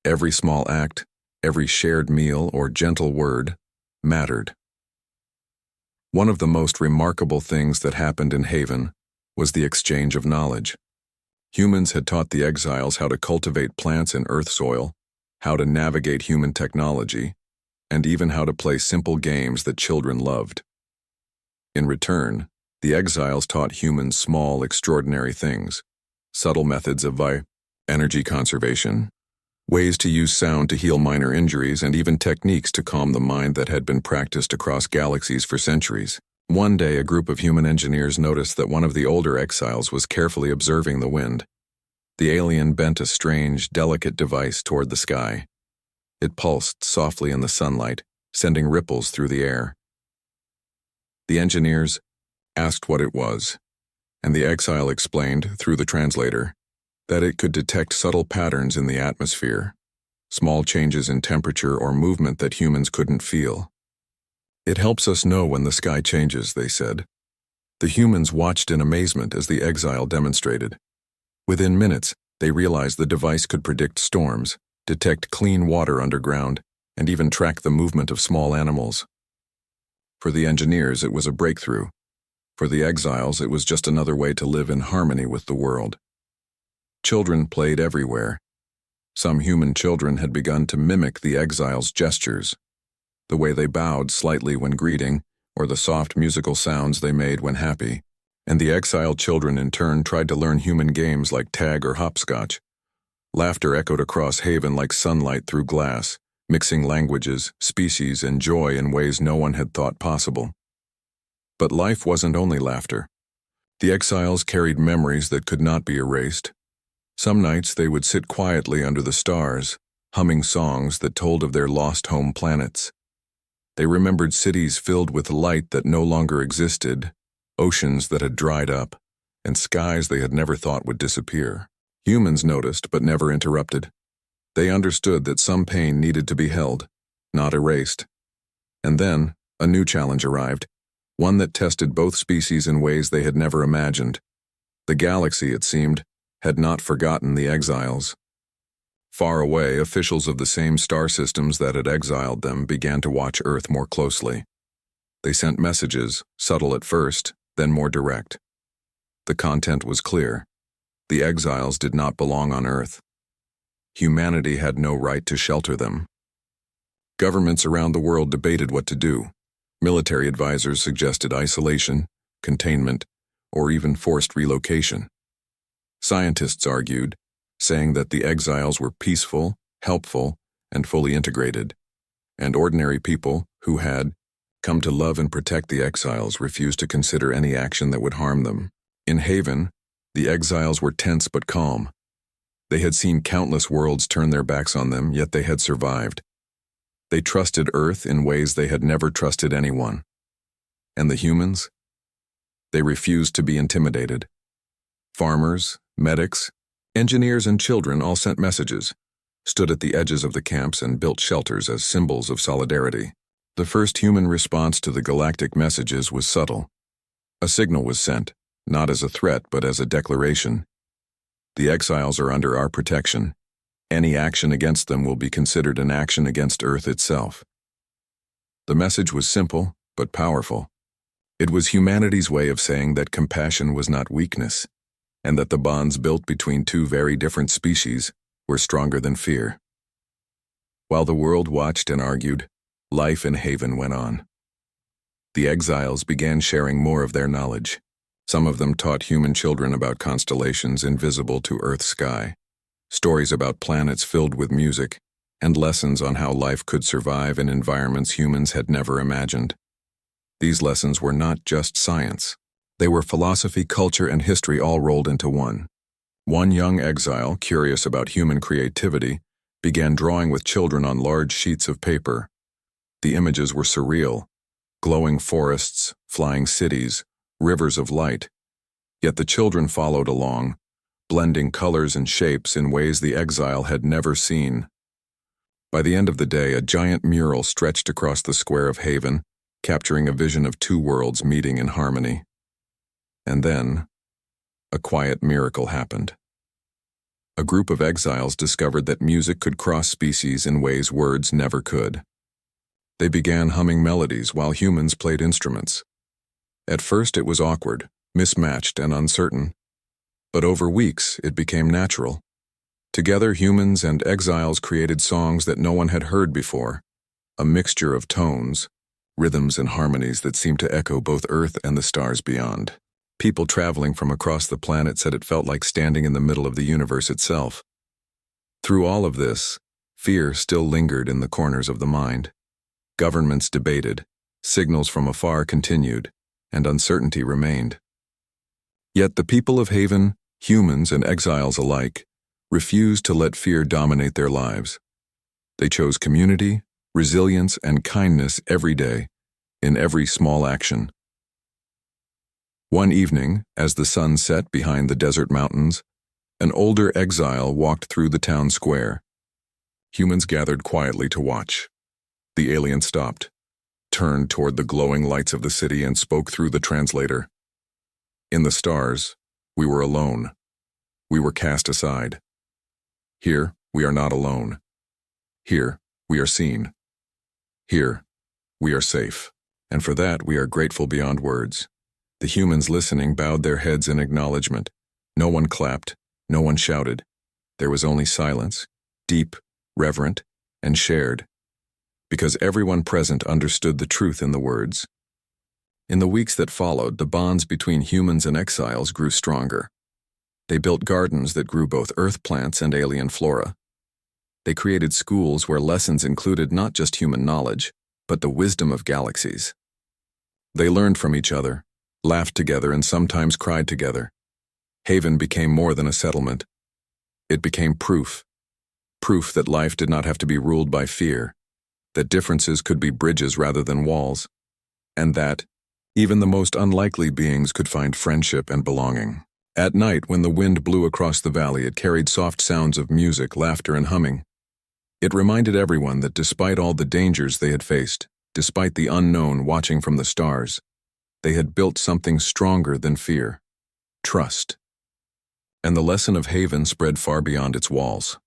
Speaker 1: Every small act, every shared meal or gentle word mattered. One of the most remarkable things that happened in Haven was the exchange of knowledge. Humans had taught the exiles how to cultivate plants in Earth soil, how to navigate human technology, and even how to play simple games that children loved. In return, the exiles taught humans small, extraordinary things: subtle methods of energy conservation, ways to use sound to heal minor injuries, and even techniques to calm the mind that had been practiced across galaxies for centuries. One day, a group of human engineers noticed that one of the older exiles was carefully observing the wind. The alien bent a strange, delicate device toward the sky. It pulsed softly in the sunlight, sending ripples through the air. The engineers asked what it was, and the exile explained, through the translator, that it could detect subtle patterns in the atmosphere, small changes in temperature or movement that humans couldn't feel. "It helps us know when the sky changes," they said. The humans watched in amazement as the exile demonstrated. Within minutes, they realized the device could predict storms, detect clean water underground, and even track the movement of small animals. For the engineers, it was a breakthrough. For the exiles, it was just another way to live in harmony with the world. Children played everywhere. Some human children had begun to mimic the exiles' gestures, the way they bowed slightly when greeting, or the soft musical sounds they made when happy. And the exiled children in turn tried to learn human games like tag or hopscotch. Laughter echoed across Haven like sunlight through glass, mixing languages, species, and joy in ways no one had thought possible. But life wasn't only laughter. The exiles carried memories that could not be erased. Some nights they would sit quietly under the stars, humming songs that told of their lost home planets. They remembered cities filled with light that no longer existed, oceans that had dried up, and skies they had never thought would disappear. Humans noticed but never interrupted. They understood that some pain needed to be held, not erased. And then, a new challenge arrived, one that tested both species in ways they had never imagined. The galaxy, it seemed, had not forgotten the exiles. Far away, officials of the same star systems that had exiled them began to watch Earth more closely. They sent messages, subtle at first, then more direct. The content was clear. The exiles did not belong on Earth. Humanity had no right to shelter them. Governments around the world debated what to do. Military advisors suggested isolation, containment, or even forced relocation. Scientists argued, saying that the exiles were peaceful, helpful, and fully integrated, and ordinary people, who had come to love and protect the exiles, refused to consider any action that would harm them. In Haven, the exiles were tense but calm. They had seen countless worlds turn their backs on them, yet they had survived. They trusted Earth in ways they had never trusted anyone. And the humans? They refused to be intimidated. Farmers, medics, engineers, and children all sent messages, stood at the edges of the camps, and built shelters as symbols of solidarity. The first human response to the galactic messages was subtle. A signal was sent, not as a threat but as a declaration. The exiles are under our protection. Any action against them will be considered an action against Earth itself. The message was simple but powerful. It was humanity's way of saying that compassion was not weakness, and that the bonds built between two very different species were stronger than fear. While the world watched and argued, life in Haven went on. The exiles began sharing more of their knowledge. Some of them taught human children about constellations invisible to Earth's sky, stories about planets filled with music, and lessons on how life could survive in environments humans had never imagined. These lessons were not just science. They were philosophy, culture, and history all rolled into one. One young exile, curious about human creativity, began drawing with children on large sheets of paper. The images were surreal: glowing forests, flying cities, rivers of light. Yet the children followed along, blending colors and shapes in ways the exile had never seen. By the end of the day, a giant mural stretched across the square of Haven, capturing a vision of two worlds meeting in harmony. And then, a quiet miracle happened. A group of exiles discovered that music could cross species in ways words never could. They began humming melodies while humans played instruments. At first it was awkward, mismatched, and uncertain. But over weeks it became natural. Together, humans and exiles created songs that no one had heard before, a mixture of tones, rhythms, and harmonies that seemed to echo both Earth and the stars beyond. People traveling from across the planet said it felt like standing in the middle of the universe itself. Through all of this, fear still lingered in the corners of the mind. Governments debated, signals from afar continued, and uncertainty remained. Yet the people of Haven, humans and exiles alike, refused to let fear dominate their lives. They chose community, resilience, and kindness every day, in every small action. One evening, as the sun set behind the desert mountains, an older exile walked through the town square. Humans gathered quietly to watch. The alien stopped, turned toward the glowing lights of the city, and spoke through the translator. In the stars, we were alone. We were cast aside. Here, we are not alone. Here, we are seen. Here, we are safe. And for that, we are grateful beyond words. The humans listening bowed their heads in acknowledgement. No one clapped, no one shouted. There was only silence, deep, reverent, and shared, because everyone present understood the truth in the words. In the weeks that followed, the bonds between humans and exiles grew stronger. They built gardens that grew both earth plants and alien flora. They created schools where lessons included not just human knowledge, but the wisdom of galaxies. They learned from each other, laughed together, and sometimes cried together. Haven became more than a settlement. It became proof that life did not have to be ruled by fear, that differences could be bridges rather than walls, and that even the most unlikely beings could find friendship and belonging. At night, when the wind blew across the valley, it carried soft sounds of music, laughter, and humming. It reminded everyone that despite all the dangers they had faced, despite the unknown watching from the stars, they had built something stronger than fear: trust. And the lesson of Haven spread far beyond its walls.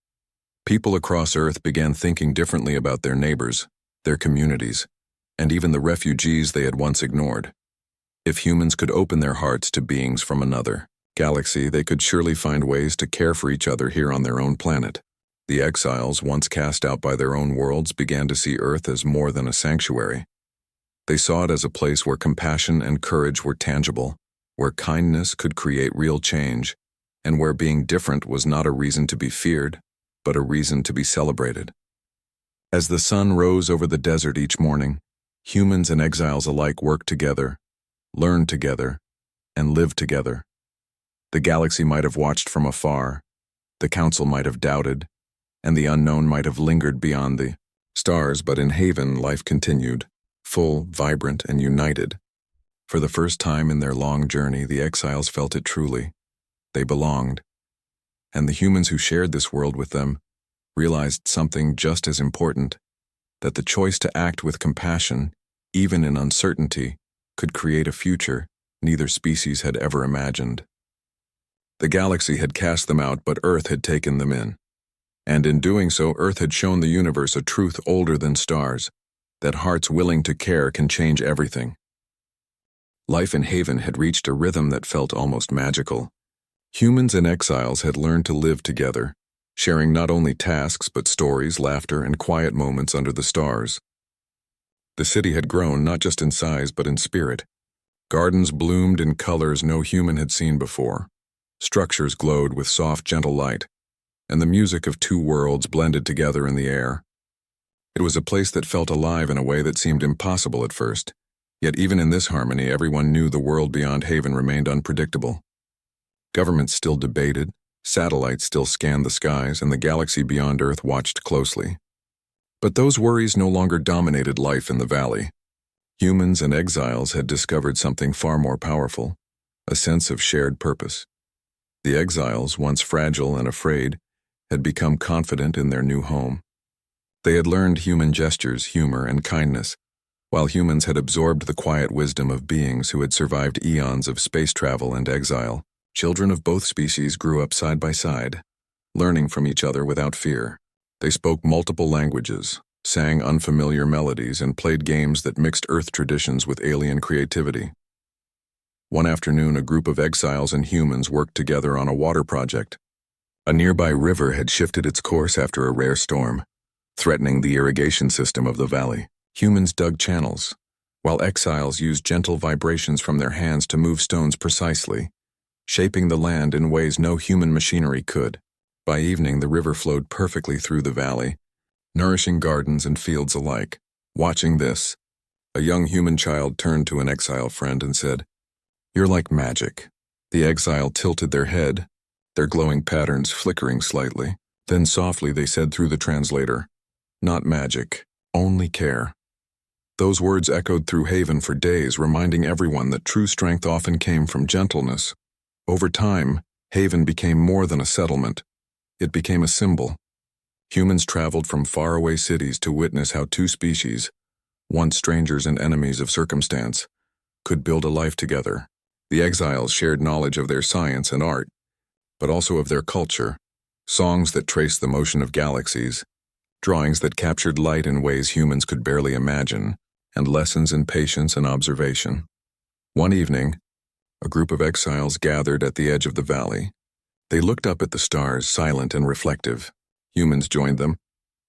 Speaker 1: People across Earth began thinking differently about their neighbors, their communities, and even the refugees they had once ignored. If humans could open their hearts to beings from another galaxy, they could surely find ways to care for each other here on their own planet. The exiles, once cast out by their own worlds, began to see Earth as more than a sanctuary. They saw it as a place where compassion and courage were tangible, where kindness could create real change, and where being different was not a reason to be feared, but a reason to be celebrated. As the sun rose over the desert each morning, Humans and exiles alike worked together, learned together, and lived together. The galaxy might have watched from afar, the council might have doubted, and the unknown might have lingered beyond the stars, but in Haven life continued, full, vibrant, and united. For the first time in their long journey, the exiles felt it truly. They belonged. And the humans who shared this world with them realized something just as important, that the choice to act with compassion, even in uncertainty, could create a future neither species had ever imagined. The galaxy had cast them out, but Earth had taken them in. And in doing so, Earth had shown the universe a truth older than stars, that hearts willing to care can change everything. Life in Haven had reached a rhythm that felt almost magical. Humans and exiles had learned to live together, sharing not only tasks but stories, laughter, and quiet moments under the stars. The city had grown not just in size but in spirit. Gardens bloomed in colors no human had seen before. Structures glowed with soft, gentle light, and the music of two worlds blended together in the air. It was a place that felt alive in a way that seemed impossible at first. Yet even in this harmony, everyone knew the world beyond Haven remained unpredictable. Governments still debated, satellites still scanned the skies, and the galaxy beyond Earth watched closely. But those worries no longer dominated life in the valley. Humans and exiles had discovered something far more powerful, a sense of shared purpose. The exiles, once fragile and afraid, had become confident in their new home. They had learned human gestures, humor, and kindness, while humans had absorbed the quiet wisdom of beings who had survived eons of space travel and exile. Children of both species grew up side by side, learning from each other without fear. They spoke multiple languages, sang unfamiliar melodies, and played games that mixed Earth traditions with alien creativity. One afternoon, a group of exiles and humans worked together on a water project. A nearby river had shifted its course after a rare storm, threatening the irrigation system of the valley. Humans dug channels, while exiles used gentle vibrations from their hands to move stones precisely, shaping the land in ways no human machinery could. By evening, the river flowed perfectly through the valley, nourishing gardens and fields alike. Watching this, a young human child turned to an exile friend and said, "You're like magic." The exile tilted their head, their glowing patterns flickering slightly. Then softly they said through the translator, "Not magic, only care." Those words echoed through Haven for days, reminding everyone that true strength often came from gentleness. Over time, Haven became more than a settlement. It became a symbol. Humans traveled from faraway cities to witness how two species, once strangers and enemies of circumstance, could build a life together. The exiles shared knowledge of their science and art, but also of their culture, songs that traced the motion of galaxies, drawings that captured light in ways humans could barely imagine, and lessons in patience and observation. One evening, a group of exiles gathered at the edge of the valley. They looked up at the stars, silent and reflective. Humans joined them,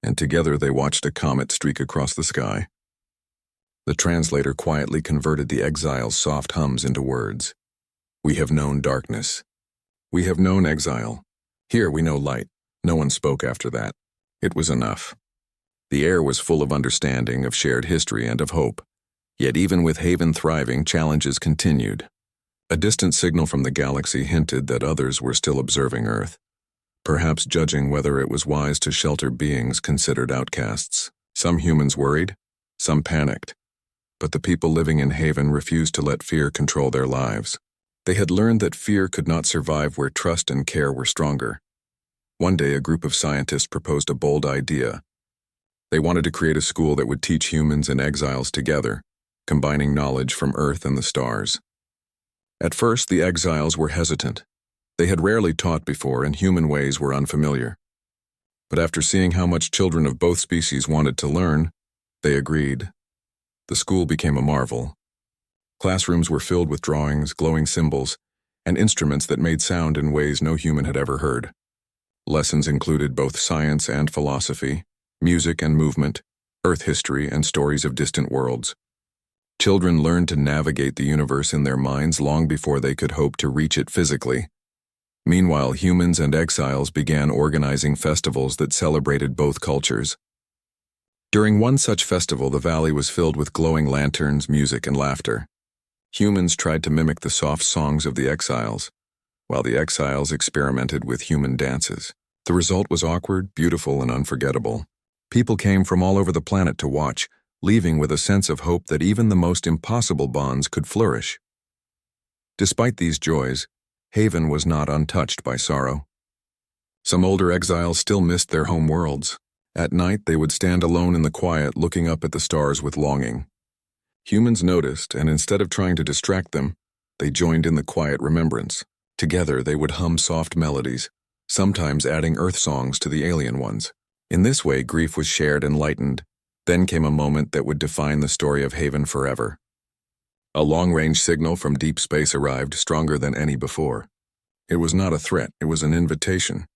Speaker 1: and together they watched a comet streak across the sky. The translator quietly converted the exiles' soft hums into words. "We have known darkness. We have known exile. Here we know light." No one spoke after that. It was enough. The air was full of understanding, of shared history, and of hope. Yet even with Haven thriving, challenges continued. A distant signal from the galaxy hinted that others were still observing Earth, perhaps judging whether it was wise to shelter beings considered outcasts. Some humans worried, some panicked, but the people living in Haven refused to let fear control their lives. They had learned that fear could not survive where trust and care were stronger. One day, a group of scientists proposed a bold idea. They wanted to create a school that would teach humans and exiles together, combining knowledge from Earth and the stars. At first, the exiles were hesitant. They had rarely taught before, and human ways were unfamiliar. But after seeing how much children of both species wanted to learn, they agreed. The school became a marvel. Classrooms were filled with drawings, glowing symbols, and instruments that made sound in ways no human had ever heard. Lessons included both science and philosophy, music and movement, Earth history, and stories of distant worlds. Children learned to navigate the universe in their minds long before they could hope to reach it physically. Meanwhile, humans and exiles began organizing festivals that celebrated both cultures. During one such festival, the valley was filled with glowing lanterns, music, and laughter. Humans tried to mimic the soft songs of the exiles, while the exiles experimented with human dances. The result was awkward, beautiful, and unforgettable. People came from all over the planet to watch, leaving with a sense of hope that even the most impossible bonds could flourish. Despite these joys, Haven was not untouched by sorrow. Some older exiles still missed their home worlds. At night, they would stand alone in the quiet, looking up at the stars with longing. Humans noticed, and instead of trying to distract them, they joined in the quiet remembrance. Together, they would hum soft melodies, sometimes adding earth songs to the alien ones. In this way, grief was shared and lightened. Then came a moment that would define the story of Haven forever. A long-range signal from deep space arrived, stronger than any before. It was not a threat, it was an invitation.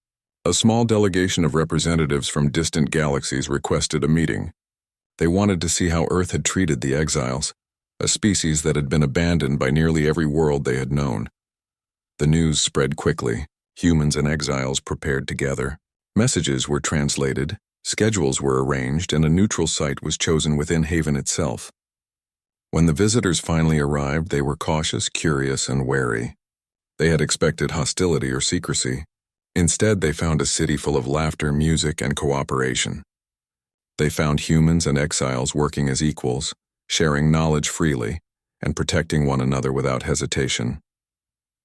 Speaker 1: A small delegation of representatives from distant galaxies requested a meeting. They wanted to see how Earth had treated the exiles, a species that had been abandoned by nearly every world they had known. The news spread quickly. Humans and exiles prepared together. Messages were translated, schedules were arranged, and a neutral site was chosen within Haven itself. When the visitors finally arrived, they were cautious, curious, and wary. They had expected hostility or secrecy. Instead, they found a city full of laughter, music, and cooperation. They found humans and exiles working as equals, sharing knowledge freely, and protecting one another without hesitation.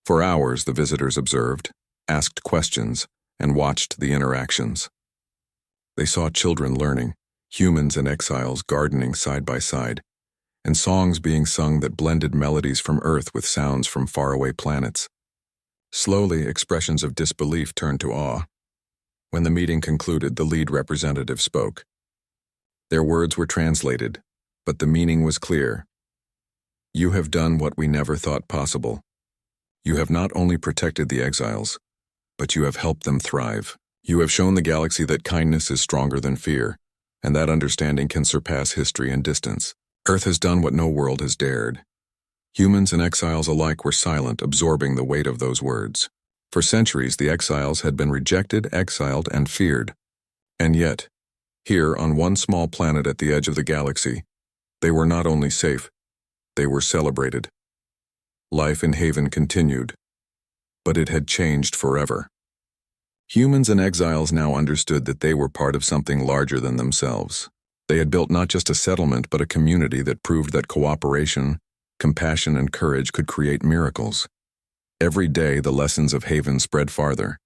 Speaker 1: For hours, the visitors observed, asked questions, and watched the interactions. They saw children learning, humans and exiles gardening side by side, and songs being sung that blended melodies from Earth with sounds from faraway planets. Slowly, expressions of disbelief turned to awe. When the meeting concluded, the lead representative spoke. Their words were translated, but the meaning was clear. You have done what we never thought possible. You have not only protected the exiles, but you have helped them thrive. You have shown the galaxy that kindness is stronger than fear, and that understanding can surpass history and distance. Earth has done what no world has dared. Humans and exiles alike were silent, absorbing the weight of those words. For centuries, the exiles had been rejected, exiled, and feared. And yet, here, on one small planet at the edge of the galaxy, they were not only safe, they were celebrated. Life in Haven continued, but it had changed forever. Humans and exiles now understood that they were part of something larger than themselves. They had built not just a settlement, but a community that proved that cooperation, compassion, and courage could create miracles. Every day, the lessons of Haven spread farther.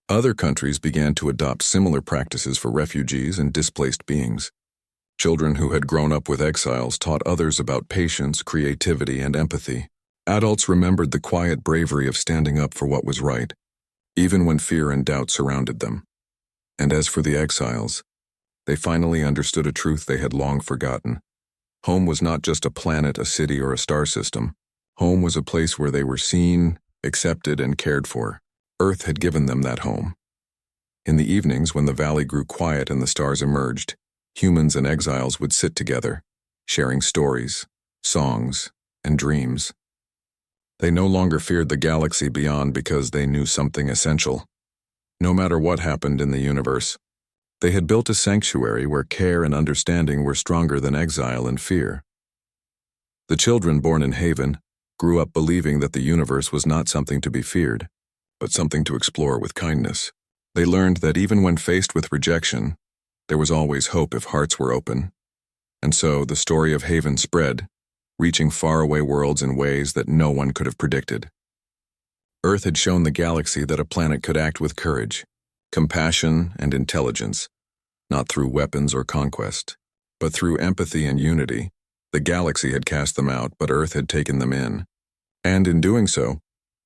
Speaker 1: Other countries began to adopt similar practices for refugees and displaced beings. Children who had grown up with exiles taught others about patience, creativity, and empathy. Adults remembered the quiet bravery of standing up for what was right, even when fear and doubt surrounded them. And as for the exiles, they finally understood a truth they had long forgotten. Home was not just a planet, a city, or a star system. Home was a place where they were seen, accepted, and cared for. Earth had given them that home. In the evenings, when the valley grew quiet and the stars emerged, humans and exiles would sit together, sharing stories, songs, and dreams. They no longer feared the galaxy beyond because they knew something essential. No matter what happened in the universe, they had built a sanctuary where care and understanding were stronger than exile and fear. The children born in Haven grew up believing that the universe was not something to be feared, but something to explore with kindness. They learned that even when faced with rejection, there was always hope if hearts were open. And so the story of Haven spread, reaching faraway worlds in ways that no one could have predicted. Earth had shown the galaxy that a planet could act with courage, compassion, and intelligence, not through weapons or conquest, but through empathy and unity. The galaxy had cast them out, but Earth had taken them in. And in doing so,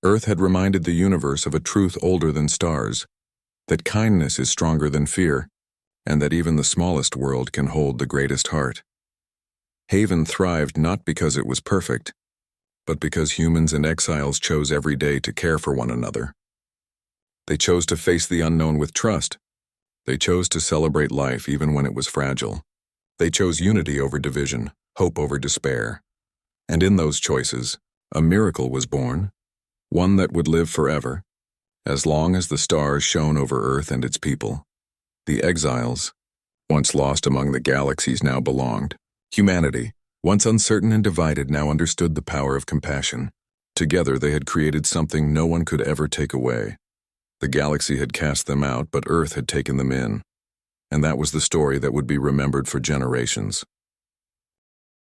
Speaker 1: Earth had reminded the universe of a truth older than stars, that kindness is stronger than fear, and that even the smallest world can hold the greatest heart. Haven thrived not because it was perfect, but because humans and exiles chose every day to care for one another. They chose to face the unknown with trust. They chose to celebrate life even when it was fragile. They chose unity over division, hope over despair. And in those choices, a miracle was born, one that would live forever, as long as the stars shone over Earth and its people. The exiles, once lost among the galaxies, now belonged. Humanity, once uncertain and divided, now understood the power of compassion. Together they had created something no one could ever take away. The galaxy had cast them out, but Earth had taken them in. And that was the story that would be remembered for generations.